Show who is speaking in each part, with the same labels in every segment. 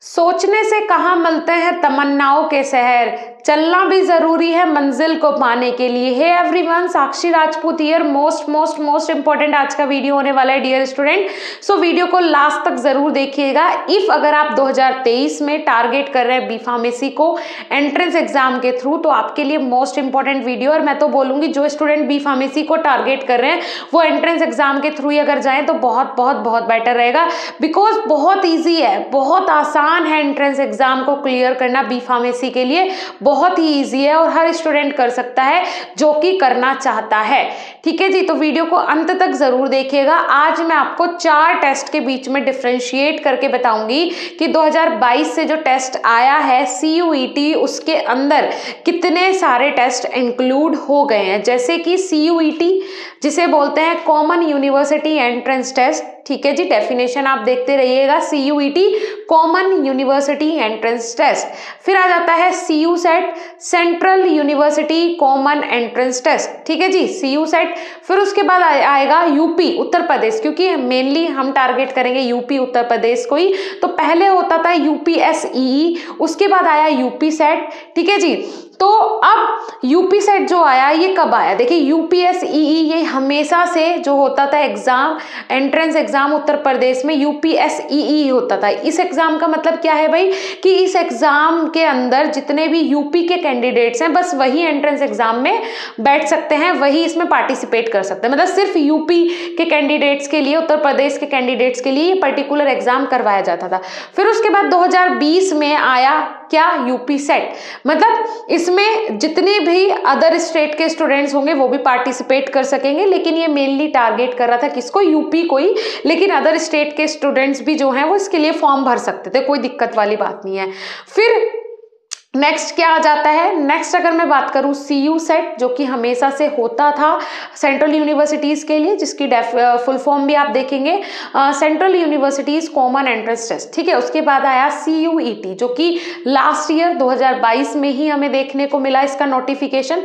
Speaker 1: सोचने से कहाँ मिलते हैं तमन्नाओं के शहर, चलना भी जरूरी है मंजिल को पाने के लिए। Hey everyone, Sakshi Rajput here. Most important आज का वीडियो होने वाला है डियर स्टूडेंट। सो वीडियो को लास्ट तक जरूर देखिएगा। इफ अगर आप 2023 में टारगेट कर रहे हैं बी फार्मेसी को एंट्रेंस एग्जाम के थ्रू, तो आपके लिए मोस्ट इंपॉर्टेंट वीडियो। और मैं तो बोलूंगी जो स्टूडेंट बी फार्मेसी को टारगेट कर रहे हैं वो एंट्रेंस एग्जाम के थ्रू ही अगर जाएं तो बहुत बहुत बहुत बेटर रहेगा। बिकॉज बहुत ईजी है, बहुत आसान है एंट्रेंस एग्जाम को क्लियर करना बी फार्मेसी के लिए। बहुत ही इजी है और हर स्टूडेंट कर सकता है जो कि करना चाहता है। ठीक है जी, तो वीडियो को अंत तक जरूर देखिएगा। आज मैं आपको 4 टेस्ट के बीच में डिफरेंशिएट करके बताऊंगी कि 2022 से जो टेस्ट आया है CUET, उसके अंदर कितने सारे टेस्ट इंक्लूड हो गए हैं। जैसे कि CUET जिसे बोलते हैं कॉमन यूनिवर्सिटी एंट्रेंस टेस्ट। ठीक है जी, डेफिनेशन आप देखते रहिएगा। CUET common university entrance test. फिर आ जाता है CUSET central university common entrance test. ठीक है जी, CUSET। फिर उसके बाद आएगा यूपी उत्तर प्रदेश, क्योंकि मेनली हम टारगेट करेंगे यूपी उत्तर प्रदेश को ही। तो पहले होता था UPSEE, उसके बाद आया UPSET। ठीक है जी, तो अब UPSET जो आया ये कब आया? देखिए UPSEE ये हमेशा से जो होता था exam, entrance exam Uttar Pradesh में UPSEE होता था। इस एग्जाम का मतलब क्या है भाई कि इस एग्जाम के अंदर जितने भी यूपी के कैंडिडेट्स हैं बस वही एंट्रेंस एग्जाम में बैठ सकते हैं, वही इसमें पार्टिसिपेट कर सकते हैं। मतलब सिर्फ यूपी के कैंडिडेट्स के लिए, उत्तर प्रदेश के कैंडिडेट्स के लिए ये पर्टिकुलर एग्जाम करवाया जाता था। फिर उसके बाद 2020 में आया क्या? UPSET। मतलब इसमें जितने भी अदर स्टेट के स्टूडेंट्स होंगे वो भी पार्टिसिपेट कर सकेंगे, लेकिन ये मेनली टारगेट कर रहा था किसको? यूपी को ही। लेकिन अदर स्टेट के स्टूडेंट्स भी जो हैं वो इसके लिए फॉर्म भर सकते थे, कोई दिक्कत वाली बात नहीं है। फिर नेक्स्ट क्या आ जाता है? नेक्स्ट अगर मैं बात करूं CUSET, जो कि हमेशा से होता था सेंट्रल यूनिवर्सिटीज के लिए, जिसकी फुल फॉर्म भी आप देखेंगे central universities common entrance test. ठीक है, उसके बाद आया CUET, जो कि लास्ट ईयर 2022 में ही हमें देखने को मिला इसका notification.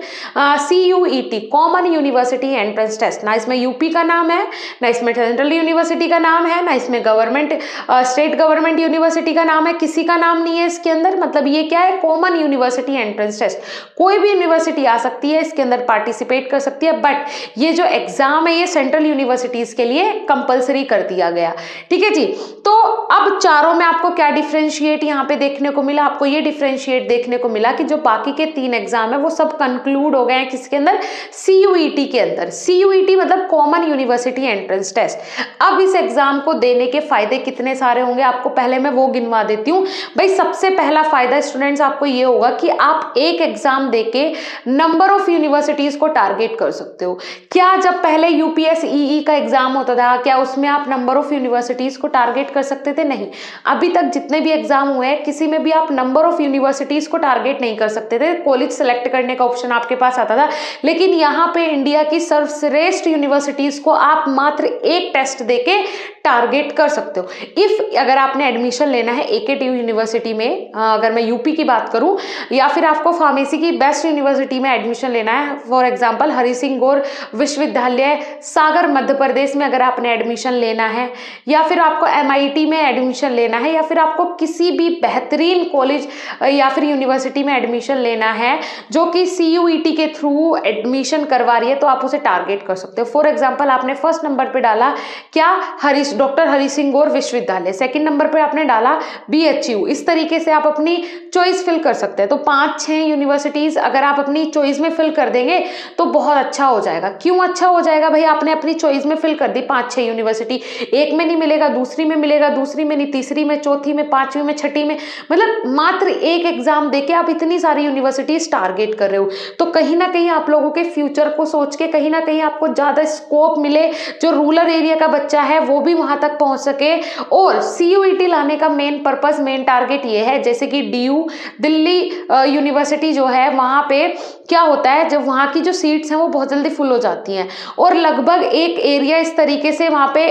Speaker 1: CUET common university entrance test. ना इसमें यूपी का नाम है, ना इसमें सेंट्रल यूनिवर्सिटी का नाम है, ना इसमें गवर्नमेंट स्टेट गवर्नमेंट यूनिवर्सिटी का नाम है, किसी का नाम नहीं है इसके अंदर। मतलब ये क्या है? Common university entrance test. कोई भी यूनिवर्सिटी आ सकती है इसके अंदर, पार्टिसिपेट कर सकती है, बट ये जो एग्जाम है ये सेंट्रल यूनिवर्सिटीज के लिए कंपलसरी कर दिया गया। ठीक है जी, तो अब चारों में आपको क्या डिफरेंशिएट यहाँ पे देखने को मिला? आपको ये डिफरेंशिएट देखने को मिला कि जो बाकी के 3 एग्जाम है वो सब कंक्लूड हो गए हैं किसके अंदर? CUET के अंदर। CUET मतलब कॉमन यूनिवर्सिटी एंट्रेंस टेस्ट। अब इस एग्जाम को देने के फायदे कितने सारे होंगे आपको पहले मैं वो गिनवा देती हूँ। भाई सबसे पहला फायदा स्टूडेंट्स आपको ये होगा कि आप एक एग्जाम देके नंबर ऑफ यूनिवर्सिटीज को टारगेट कर सकते हो। क्या जब पहले UPSEE का एग्जाम होता था क्या उसमें आप नंबर ऑफ यूनिवर्सिटीज को टारगेट कर सकते थे? नहीं। अभी तक जितने भी एग्जाम हुए हैं किसी में भी आप नंबर ऑफ यूनिवर्सिटीज को टारगेट नहीं कर सकते थे। कॉलेज सेलेक्ट करने का ऑप्शन आपके पास आता था, लेकिन यहाँ पे इंडिया की सर्वश्रेष्ठ यूनिवर्सिटीज को आप मात्र एक टेस्ट देके टारगेट कर सकते हो। इफ अगर आपने एडमिशन लेना है AKTU यूनिवर्सिटी में, अगर मैं यूपी की बात करूं, या फिर आपको फार्मेसी की बेस्ट यूनिवर्सिटी में एडमिशन लेना है, फॉर एग्जांपल हरि सिंह गौर विश्वविद्यालय सागर मध्य प्रदेश में अगर आपने एडमिशन लेना है, या फिर आपको MIT में एडमिशन लेना है, या फिर आपको किसी भी बेहतरीन कॉलेज या फिर यूनिवर्सिटी में एडमिशन लेना है जो कि CUET के थ्रू एडमिशन करवा रही है, तो आप उसे टारगेट कर सकते हो। फॉर एग्जाम्पल आपने फर्स्ट नंबर पर डाला क्या? डॉक्टर हरि सिंह गौर विश्वविद्यालय, सेकंड नंबर पे आपने डाला BHU। इस तरीके से आप अपनी चॉइस फिल कर सकते हैं। तो 5-6 यूनिवर्सिटीज अगर आप अपनी चॉइस में फिल कर देंगे तो बहुत अच्छा हो जाएगा। क्यों अच्छा हो जाएगा भाई? आपने अपनी चॉइस में फिल कर दी 5-6 यूनिवर्सिटी, एक में नहीं मिलेगा दूसरी में मिलेगा, दूसरी में नहीं तीसरी में, चौथी में, पांचवी में, छठी में। मतलब मात्र एक एग्जाम देके आप इतनी सारी यूनिवर्सिटीज टारगेट कर रहे हो। तो कहीं ना कहीं आप लोगों के फ्यूचर को सोच के कहीं ना कहीं आपको ज्यादा स्कोप मिले, जो रूरल एरिया का बच्चा है वो भी वहां तक पहुंच सके। और CUET लाने का मेन पर्पस, मेन टारगेट ये है, जैसे कि DU दिल्ली यूनिवर्सिटी जो है वहां पे क्या होता है, जब वहां की जो सीट्स हैं वो बहुत जल्दी फुल हो जाती हैं, और लगभग एक एरिया इस तरीके से वहां पे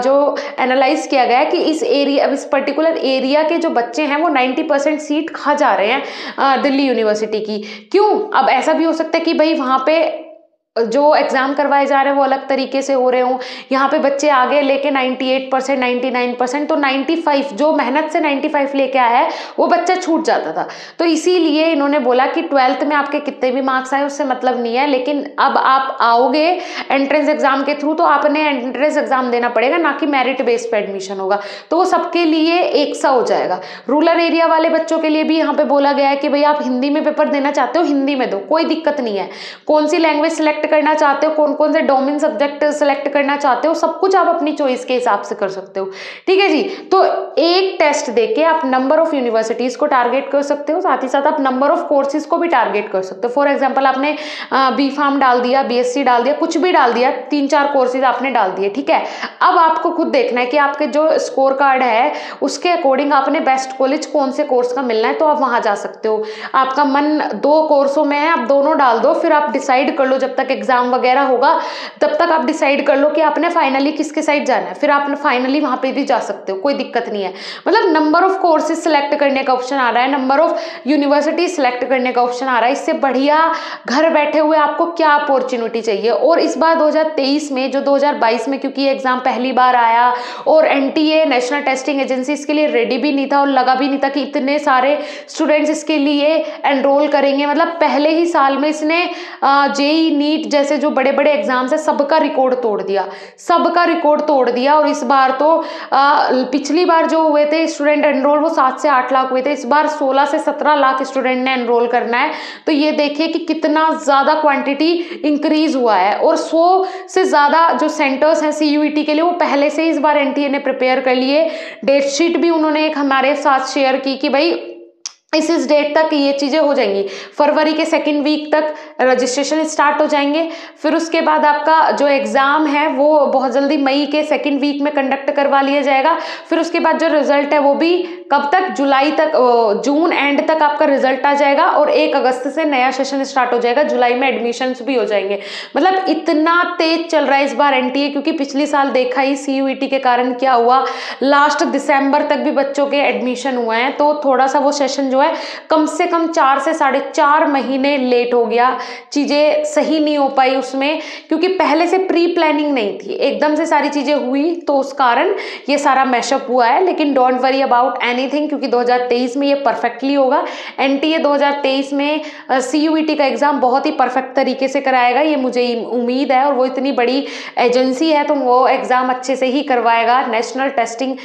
Speaker 1: जो एनालाइज किया गया है कि इस एरिया, इस पर्टिकुलर एरिया के जो बच्चे हैं वो 90% सीट खा जा रहे हैं दिल्ली यूनिवर्सिटी की। क्यों? अब ऐसा भी हो सकता है कि भाई वहां पे जो एग्जाम करवाए जा रहे हैं वो अलग तरीके से हो रहे हों, यहाँ पे बच्चे आगे लेके 98%, 99%, तो 95 जो मेहनत से 95 लेके आया है वो बच्चा छूट जाता था। तो इसीलिए इन्होंने बोला कि 12th में आपके कितने भी मार्क्स आए उससे मतलब नहीं है, लेकिन अब आप आओगे एंट्रेंस एग्जाम के थ्रू तो आपने एंट्रेंस एग्जाम देना पड़ेगा, ना कि मेरिट बेस पे एडमिशन होगा। तो वो सबके लिए एक सा हो जाएगा। रूरल एरिया वाले बच्चों के लिए भी यहाँ पे बोला गया है कि भाई आप हिंदी में पेपर देना चाहते हो हिंदी में दो, कोई दिक्कत नहीं है। कौन सी लैंग्वेज सिलेक्ट करना चाहते हो, कौन कौन से डोमेन सब्जेक्ट सेलेक्ट करना चाहते हो, सब कुछ आप अपनी चॉइस के हिसाब से कर सकते हो। ठीक है जी। तो एक टेस्ट देके आप नंबर ऑफ यूनिवर्सिटीज को टारगेट कर सकते हो, साथ ही साथ आप नंबर ऑफ कोर्सेज को भी टारगेट कर सकते हो। फॉर एग्जांपल आपने बी फार्म डाल दिया, बीएससी डाल दिया, कुछ भी डाल दिया, 3-4 कोर्सेज आपने डाल दिए। ठीक है, अब आपको खुद देखना है कि आपके जो स्कोर कार्ड है उसके अकॉर्डिंग आपने बेस्ट कॉलेज कौन से कोर्स का मिलना है, तो आप वहां जा सकते हो। आपका मन 2 कोर्सों में है, आप दोनों डाल दो, फिर आप डिसाइड कर लो, जब तक एग्जाम वगैरह होगा तब तक आप डिसाइड कर लो कि आपने फाइनली किसके साइड जाना है, फिर आप फाइनली वहां पे भी जा सकते हो, कोई दिक्कत नहीं है। मतलब नंबर ऑफ कोर्सेज सिलेक्ट करने का ऑप्शन आ रहा है, नंबर ऑफ यूनिवर्सिटी सिलेक्ट करने का ऑप्शन आ रहा है। इससे बढ़िया घर बैठे हुए आपको क्या अपॉर्चुनिटी चाहिए। और इस बार 2023 में, जो 2022 में क्योंकि एग्जाम पहली बार आया और एनटीए नेशनल टेस्टिंग एजेंसी इसके लिए रेडी भी नहीं था और लगा भी नहीं था कि इतने सारे स्टूडेंट्स इसके लिए एनरोल करेंगे। मतलब पहले ही साल में इसने जेई नीट जैसे जो बड़े बड़े एग्जाम्स है सबका रिकॉर्ड तोड़ दिया, सबका रिकॉर्ड तोड़ दिया। और इस बार तो पिछली बार जो हुए थे स्टूडेंट एनरोल वो 7 से 8 लाख हुए थे, इस बार 16 से 17 लाख स्टूडेंट ने एनरोल करना है। तो ये देखिए कि कितना ज्यादा क्वांटिटी इंक्रीज हुआ है। और 100 से ज्यादा जो सेंटर्स हैं सीयूईटी के लिए वो पहले से ही इस बार एनटीए ने प्रिपेयर कर लिए। डेट शीट भी उन्होंने एक हमारे साथ शेयर की कि भाई इस डेट तक ये चीज़ें हो जाएंगी, फरवरी के 2nd वीक तक रजिस्ट्रेशन स्टार्ट हो जाएंगे। फिर उसके बाद आपका जो एग्ज़ाम है वो बहुत जल्दी मई के 2nd वीक में कंडक्ट करवा लिया जाएगा। फिर उसके बाद जो रिजल्ट है वो भी कब तक, जुलाई तक, जून एंड तक आपका रिजल्ट आ जाएगा और 1 अगस्त से नया सेशन स्टार्ट हो जाएगा, जुलाई में एडमिशन्स भी हो जाएंगे। मतलब इतना तेज चल रहा है इस बार एनटीए, क्योंकि पिछली साल देखा ही सीयूईटी के कारण क्या हुआ, लास्ट दिसंबर तक भी बच्चों के एडमिशन हुए हैं। तो थोड़ा सा वो सेशन जो है कम से कम 4 से 4.5 महीने लेट हो गया, चीजें सही नहीं हो पाई उसमें, क्योंकि पहले से प्री प्लानिंग नहीं थी, एकदम से सारी चीजें हुई तो उस कारण ये सारा मैशअप हुआ है। लेकिन डोंट वरी अबाउट एनीथिंग, क्योंकि 2023 में ये परफेक्टली होगा। एनटीए 2023 में सीयूईटी का एग्जाम बहुत ही परफेक्ट तरीके से कराएगा, ये मुझे उम्मीद है। और वो इतनी बड़ी एजेंसी है तो वो एग्जाम अच्छे से ही करवाएगा। नेशनल टेस्टिंग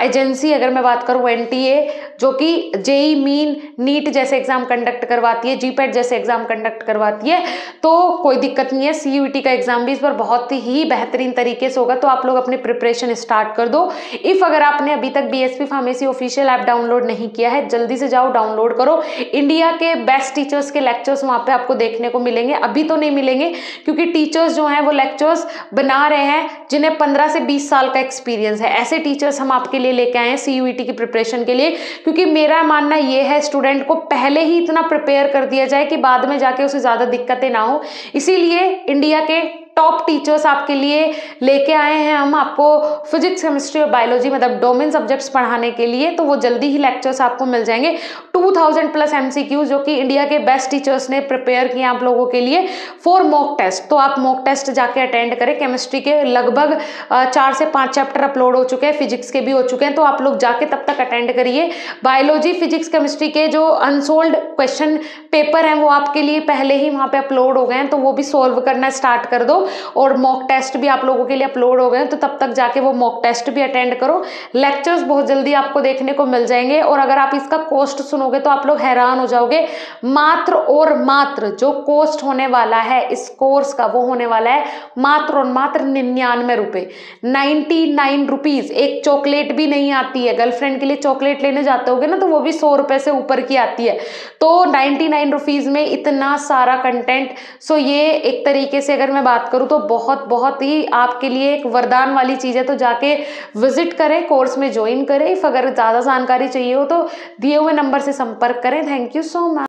Speaker 1: एजेंसी अगर मैं बात करूँ एनटीए, जो कि जेई मीन नीट जैसे एग्जाम कंडक्ट करवाती है, जीपैट जैसे एग्जाम कंडक्ट करवाती है, तो कोई दिक्कत नहीं है। सीयूईटी का एग्जाम भी इस बार बहुत ही बेहतरीन तरीके से होगा। तो आप लोग अपनी प्रिपरेशन स्टार्ट कर दो। इफ अगर आपने अभी तक BSP pharmacy official app download नहीं किया है, जल्दी से जाओ डाउनलोड करो। इंडिया के बेस्ट टीचर्स के लेक्चर्स वहां पे आपको देखने को मिलेंगे। अभी तो नहीं मिलेंगे क्योंकि टीचर्स जो हैं वो लेक्चर्स बना रहे हैं जिन्हें 15 से 20 साल का एक्सपीरियंस है। ऐसे टीचर्स हम आपके लिए लेके आए हैं सीयूईटी की प्रिपरेशन के लिए, क्योंकि मेरा मानना ये है स्टूडेंट को पहले ही इतना प्रिपेयर कर दिया जाए कि बाद में जाके उसे ज्यादा दिक्कतें ना हो। इसीलिए इंडिया के टॉप टीचर्स आपके लिए लेके आए हैं हम, आपको फिजिक्स, केमिस्ट्री और बायोलॉजी मतलब डोमेन सब्जेक्ट्स पढ़ाने के लिए। तो वो जल्दी ही लेक्चर्स आपको मिल जाएंगे। 2000+ MCQ जो कि इंडिया के बेस्ट टीचर्स ने प्रिपेयर किए आप लोगों के लिए फॉर मॉक टेस्ट। तो आप मॉक टेस्ट जाके अटेंड करें। केमिस्ट्री के लगभग 4 से 5 चैप्टर अपलोड हो चुके हैं, फिजिक्स के भी हो चुके हैं, तो आप लोग जाके तब तक अटेंड करिए। बायोलॉजी, फिजिक्स, केमिस्ट्री के जो अनसोल्ड क्वेश्चन पेपर हैं वो आपके लिए पहले ही वहां पे अपलोड हो गए हैं, तो वो भी सोल्व करना स्टार्ट कर दो। और मॉक टेस्ट भी आप लोगों के लिए अपलोड हो गए हैं, तो तब तक जाके वो मॉक टेस्ट भी अटेंड करो। लेक्चर्स बहुत जल्दी आपको देखने को मिल जाएंगे। और अगर आप इसका कॉस्ट सुनोगे तो आप लोग हैरान हो जाओगे। मात्र और मात्र जो कॉस्ट होने वाला है इस कोर्स का वो होने वाला है मात्र और मात्र 99 रुपए, 99 रुपीज। एक चॉकलेट भी नहीं आती है। गर्लफ्रेंड के लिए चॉकलेट लेने जाते होगे ना तो वो भी 100 रुपए से ऊपर की आती है। तो 99 रुपीज में इतना सारा कंटेंट। सो ये एक तरीके से अगर मैं बात करूँ तो बहुत ही आपके लिए एक वरदान वाली चीज है। तो जाके विजिट करें, कोर्स में ज्वाइन करें। इफ अगर ज्यादा जानकारी चाहिए हो तो दिए हुए नंबर से संपर्क करें। Thank you so much.